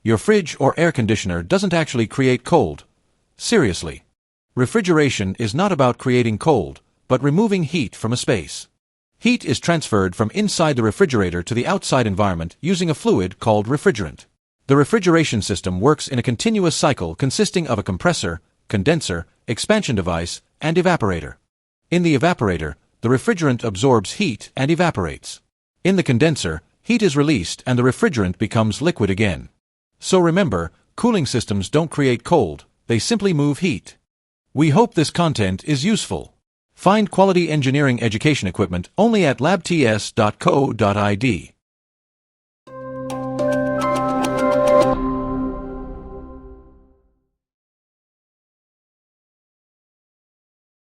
Your fridge or air conditioner doesn't actually create cold. Seriously. Refrigeration is not about creating cold, but removing heat from a space. Heat is transferred from inside the refrigerator to the outside environment using a fluid called refrigerant. The refrigeration system works in a continuous cycle consisting of a compressor, condenser, expansion device, and evaporator. In the evaporator, the refrigerant absorbs heat and evaporates. In the condenser, heat is released and the refrigerant becomes liquid again. So remember, cooling systems don't create cold, they simply move heat. We hope this content is useful. Find quality engineering education equipment only at labts.co.id.